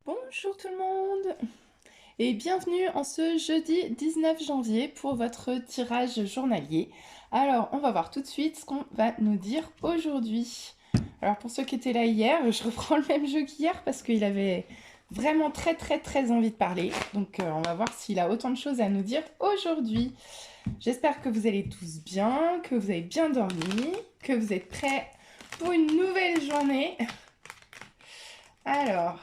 Bonjour tout le monde et bienvenue en ce jeudi 19 janvier pour votre tirage journalier. Alors, on va voir tout de suite ce qu'on va nous dire aujourd'hui. Alors, pour ceux qui étaient là hier, je reprends le même jeu qu'hier parce qu'il avait vraiment très envie de parler. Donc, on va voir s'il a autant de choses à nous dire aujourd'hui. J'espère que vous allez tous bien, que vous avez bien dormi, que vous êtes prêts pour une nouvelle journée. Alors,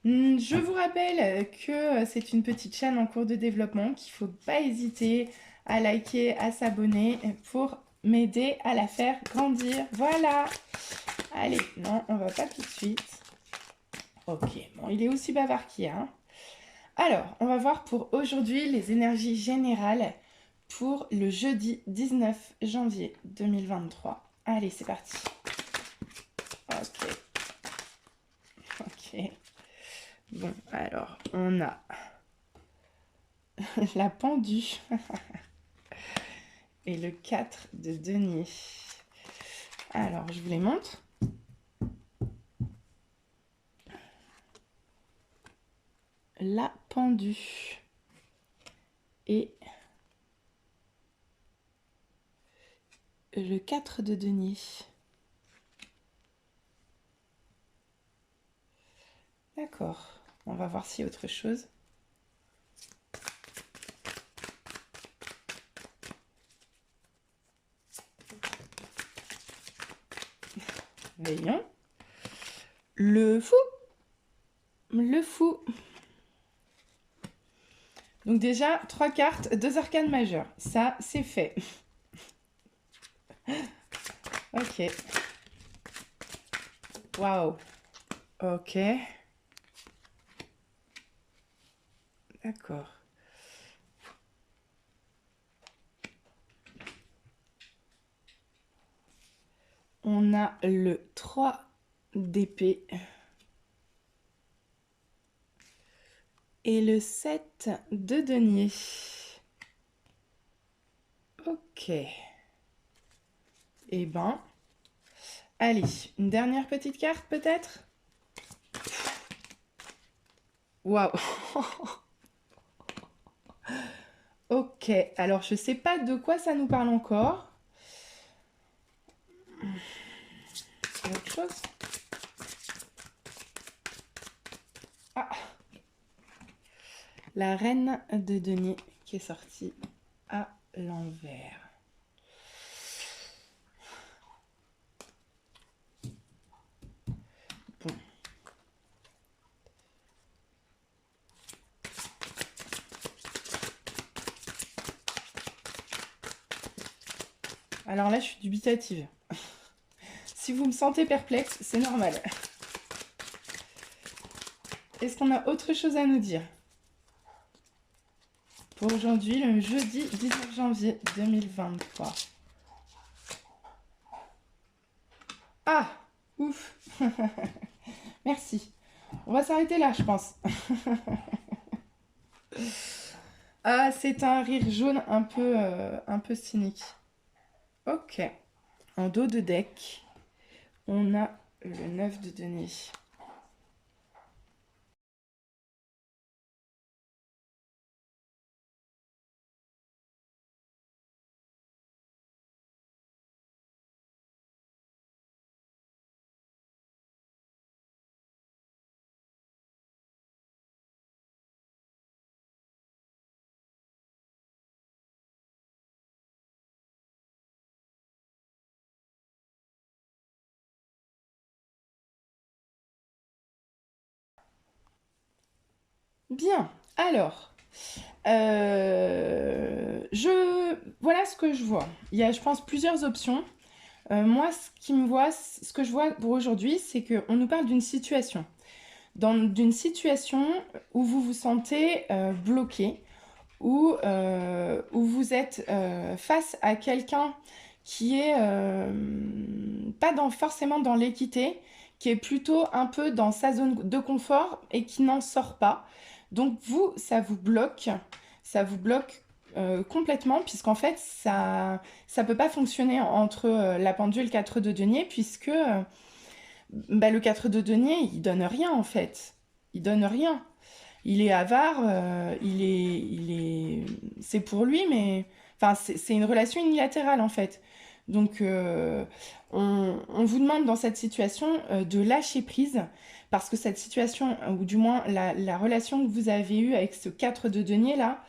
je vous rappelle que c'est une petite chaîne en cours de développement, qu'il ne faut pas hésiter à liker, à s'abonner pour m'aider à la faire grandir. Voilà. Allez, non, on va pas tout de suite. Ok, bon, il est aussi bavard qu'hier. Hein. Alors, on va voir pour aujourd'hui les énergies générales pour le jeudi 19 janvier 2023. Allez, c'est parti. Ok. Ok. Bon, alors, on a la pendue et le 4 de denier. Alors, je vous les montre. La pendue et le 4 de denier. D'accord. On va voir s'il y a autre chose. Voyons. Le fou. Le fou. Donc déjà, 3 cartes, 2 arcanes majeures. Ça, c'est fait. Ok. Waouh. Ok. D'accord. On a le 3 d'épée. Et le 7 de denier. Ok. Eh ben, allez, une dernière petite carte peut-être. Waouh. Ok, alors je sais pas de quoi ça nous parle encore. Autre chose. Ah, la reine de denier qui est sortie à l'envers. Bon. Alors là, je suis dubitative. Si vous me sentez perplexe, c'est normal. Est-ce qu'on a autre chose à nous dire pour aujourd'hui, le jeudi 19 janvier 2023? Ah, ouf. Merci. On va s'arrêter là, je pense. Ah, c'est un rire jaune un peu cynique. Ok. En dos de deck, on a le 9 de denier. Bien, alors, voilà ce que je vois. Il y a, je pense, plusieurs options. Moi, ce que je vois pour aujourd'hui, c'est qu'on nous parle d'une situation. D'une situation où vous vous sentez bloqué, où vous êtes face à quelqu'un qui est pas forcément dans l'équité, qui est plutôt un peu dans sa zone de confort et qui n'en sort pas. Donc vous, ça vous bloque complètement, puisqu'en fait, ça peut pas fonctionner entre la pendule et le 4 de denier, puisque le 4 de denier, il donne rien en fait. il donne rien. Il est avare, c'est pour lui, mais enfin, c'est une relation unilatérale en fait. Donc, on vous demande dans cette situation de lâcher prise, parce que cette situation, ou du moins la relation que vous avez eue avec ce 4 de denier là,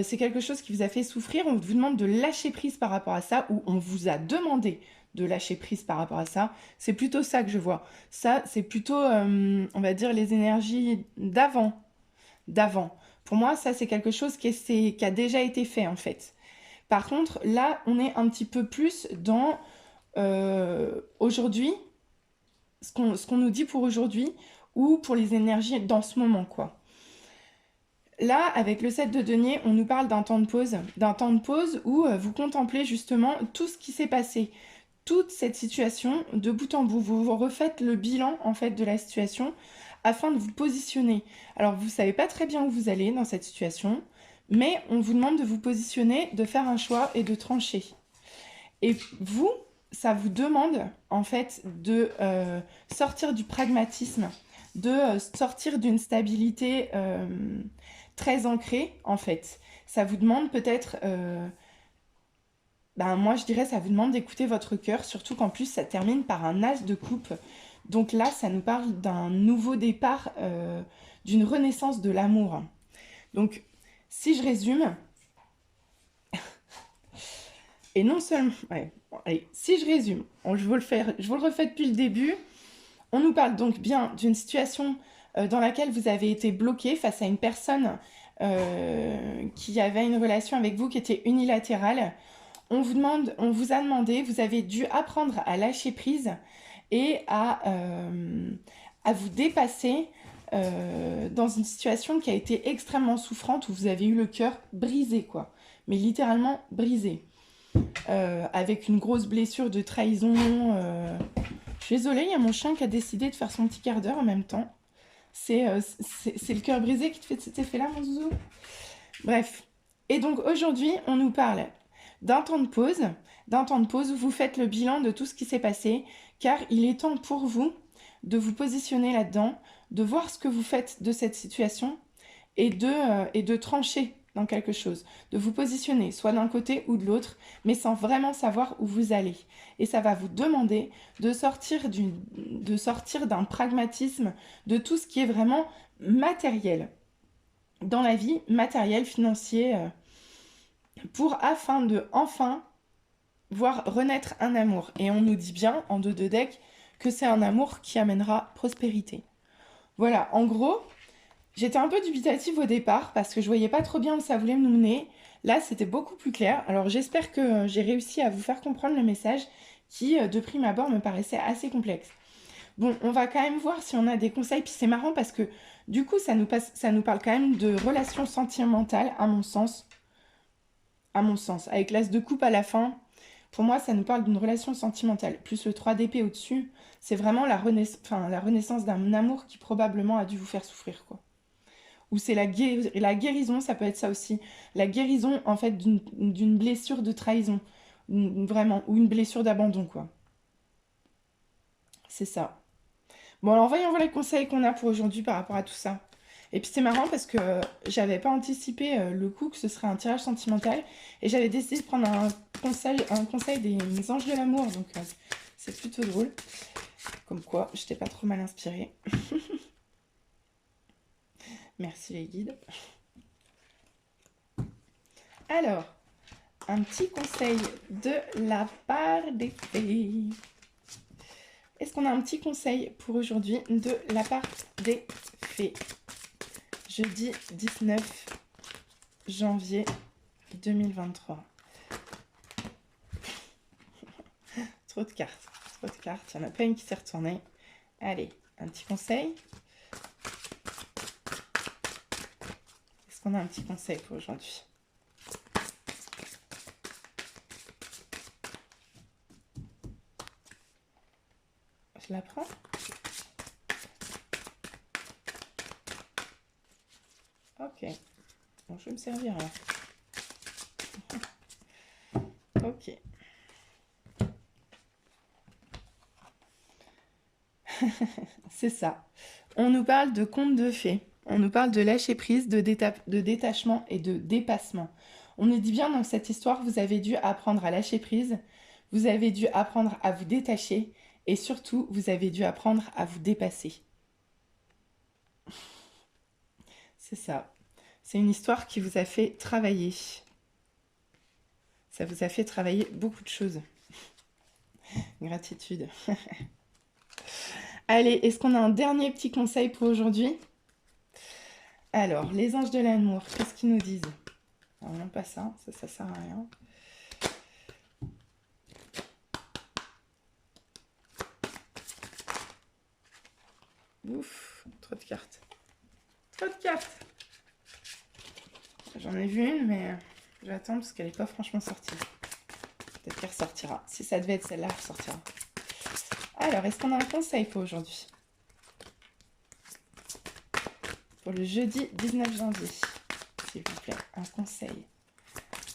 c'est quelque chose qui vous a fait souffrir. On vous demande de lâcher prise par rapport à ça, ou on vous a demandé de lâcher prise par rapport à ça. C'est plutôt ça que je vois. Ça, c'est plutôt, on va dire, les énergies d'avant. Pour moi, ça, c'est quelque chose qui a déjà été fait, en fait. Par contre, là, on est un petit peu plus dans aujourd'hui, ce qu'on nous dit pour aujourd'hui, ou pour les énergies dans ce moment, quoi. Là, avec le 7 de denier, on nous parle d'un temps de pause où vous contemplez justement tout ce qui s'est passé, toute cette situation de bout en bout. Vous refaites le bilan en fait de la situation afin de vous positionner. Alors vous savez pas très bien où vous allez dans cette situation, mais on vous demande de vous positionner, de faire un choix et de trancher. Et vous, ça vous demande en fait de sortir du pragmatisme, de sortir d'une stabilité très ancrée en fait. Ça vous demande peut-être ben, moi je dirais ça vous demande d'écouter votre cœur, surtout qu'en plus ça termine par un as de coupe. Donc là, ça nous parle d'un nouveau départ, d'une renaissance de l'amour. Donc, si je résume, et non seulement... Ouais, bon, allez, si je résume, je vous le refais depuis le début, on nous parle donc bien d'une situation dans laquelle vous avez été bloqué face à une personne qui avait une relation avec vous qui était unilatérale. On vous a demandé, vous avez dû apprendre à lâcher prise et à vous dépasser dans une situation qui a été extrêmement souffrante où vous avez eu le cœur brisé, quoi. Mais littéralement brisé. Avec une grosse blessure de trahison. Je suis désolée, il y a mon chien qui a décidé de faire son petit quart d'heure en même temps. C'est le cœur brisé qui te fait cet effet-là, mon zouzou. Bref. Et donc aujourd'hui, on nous parle d'un temps de pause où vous faites le bilan de tout ce qui s'est passé, car il est temps pour vous de vous positionner là-dedans, de voir ce que vous faites de cette situation et de trancher dans quelque chose, de vous positionner soit d'un côté ou de l'autre, mais sans vraiment savoir où vous allez. Et ça va vous demander de sortir d'un pragmatisme, de tout ce qui est vraiment matériel dans la vie, matériel, financier, afin de enfin voir renaître un amour. Et on nous dit bien en 2 de deck que c'est un amour qui amènera prospérité. Voilà, en gros, j'étais un peu dubitative au départ parce que je voyais pas trop bien où ça voulait me mener. Là, c'était beaucoup plus clair. Alors j'espère que j'ai réussi à vous faire comprendre le message qui, de prime abord, me paraissait assez complexe. Bon, on va quand même voir si on a des conseils. Puis c'est marrant parce que du coup, ça nous parle quand même de relations sentimentales, à mon sens. À mon sens. Avec l'as de coupe à la fin, pour moi, ça nous parle d'une relation sentimentale. Plus le 3 d'épée au-dessus, c'est vraiment la renaissance d'un amour qui probablement a dû vous faire souffrir, quoi. Ou c'est la guérison, ça peut être ça aussi. La guérison, en fait, d'une blessure de trahison. Vraiment. Ou une blessure d'abandon, quoi. C'est ça. Bon, alors voyons voir les conseils qu'on a pour aujourd'hui par rapport à tout ça. Et puis c'est marrant parce que j'avais pas anticipé le coup que ce serait un tirage sentimental. Et j'avais décidé de prendre un conseil des anges de l'amour. Donc c'est plutôt drôle. Comme quoi, j'étais pas trop mal inspirée. Merci les guides. Alors, un petit conseil de la part des fées. Est-ce qu'on a un petit conseil pour aujourd'hui de la part des fées? Jeudi 19 janvier 2023. Trop de cartes. Il n'y en a pas une qui s'est retournée. Allez, un petit conseil. Est-ce qu'on a un petit conseil pour aujourd'hui? Je la prends. Ok. Bon, je vais me servir alors. Ok. C'est ça. On nous parle de contes de fées. On nous parle de lâcher prise, de détachement et de dépassement. On nous dit bien dans cette histoire, vous avez dû apprendre à lâcher prise, vous avez dû apprendre à vous détacher et surtout, vous avez dû apprendre à vous dépasser. C'est ça. C'est une histoire qui vous a fait travailler. Ça vous a fait travailler beaucoup de choses. Gratitude. Allez, est-ce qu'on a un dernier petit conseil pour aujourd'hui? Alors, les anges de l'amour, qu'est-ce qu'ils nous disent? Alors, non, pas ça, ça sert à rien. Ouf, trop de cartes. Trop de cartes. J'en ai vu une, mais j'attends parce qu'elle n'est pas franchement sortie. Peut-être qu'elle ressortira. Si ça devait être celle-là, elle ressortira. Alors, est-ce qu'on a un conseil pour aujourd'hui? Pour le jeudi 19 janvier, s'il vous plaît, un conseil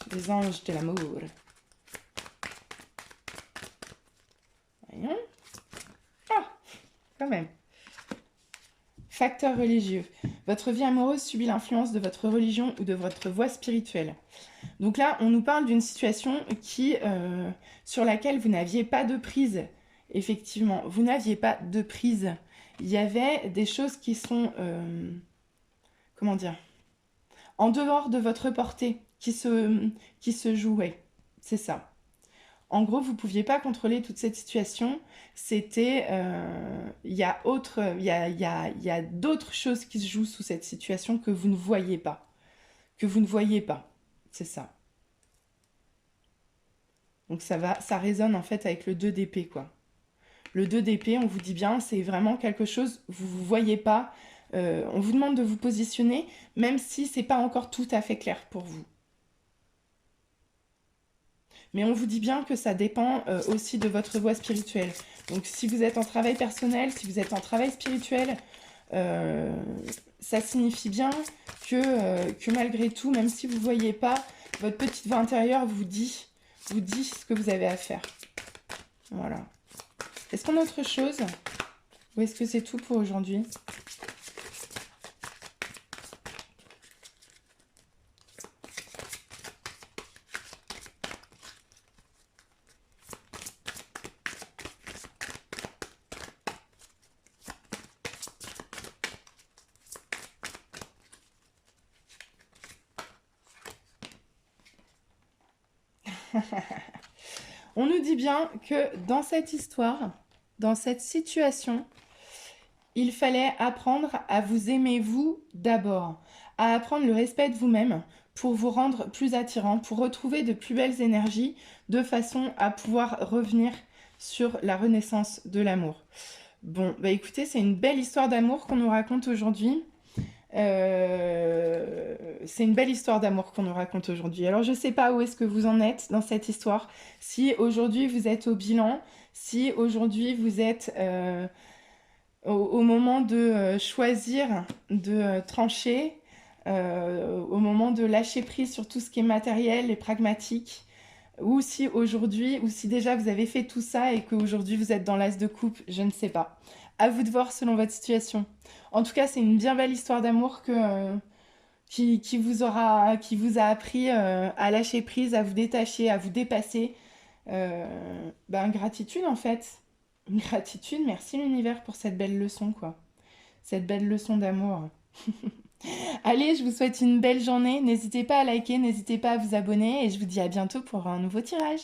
des anges de l'amour. Voyons. Ah, quand même. Facteur religieux. Votre vie amoureuse subit l'influence de votre religion ou de votre voie spirituelle. Donc là, on nous parle d'une situation sur laquelle vous n'aviez pas de prise. Effectivement, vous n'aviez pas de prise. Il y avait des choses qui sont, comment dire, en dehors de votre portée, qui se jouaient. C'est ça. En gros, vous ne pouviez pas contrôler toute cette situation. C'était, il y a d'autres choses qui se jouent sous cette situation que vous ne voyez pas. Que vous ne voyez pas. C'est ça. Donc ça résonne en fait avec le 2 d'épée, quoi. Le 2 d'épée, on vous dit bien, c'est vraiment quelque chose, vous ne voyez pas. On vous demande de vous positionner, même si c'est pas encore tout à fait clair pour vous. Mais on vous dit bien que ça dépend aussi de votre voie spirituelle. Donc si vous êtes en travail personnel, si vous êtes en travail spirituel, ça signifie bien que malgré tout, même si vous ne voyez pas, votre petite voix intérieure vous dit ce que vous avez à faire. Voilà. Est-ce qu'on a autre chose? Ou est-ce que c'est tout pour aujourd'hui? On nous dit bien que dans cette histoire, dans cette situation, il fallait apprendre à vous aimer vous d'abord, à apprendre le respect de vous-même pour vous rendre plus attirant, pour retrouver de plus belles énergies, de façon à pouvoir revenir sur la renaissance de l'amour. Bon, bah écoutez, c'est une belle histoire d'amour qu'on nous raconte aujourd'hui. C'est une belle histoire d'amour qu'on nous raconte aujourd'hui. Alors je sais pas où est-ce que vous en êtes dans cette histoire. Si aujourd'hui vous êtes au bilan, si aujourd'hui vous êtes au moment de choisir, de trancher, au moment de lâcher prise sur tout ce qui est matériel et pragmatique, ou si aujourd'hui, ou si déjà vous avez fait tout ça et qu'aujourd'hui vous êtes dans l'as de coupe, je ne sais pas. À vous de voir selon votre situation. En tout cas, c'est une bien belle histoire d'amour qui vous a appris à lâcher prise, à vous détacher, à vous dépasser. Gratitude en fait. Gratitude, merci l'univers pour cette belle leçon, quoi. Cette belle leçon d'amour. Allez, je vous souhaite une belle journée. N'hésitez pas à liker, n'hésitez pas à vous abonner et je vous dis à bientôt pour un nouveau tirage.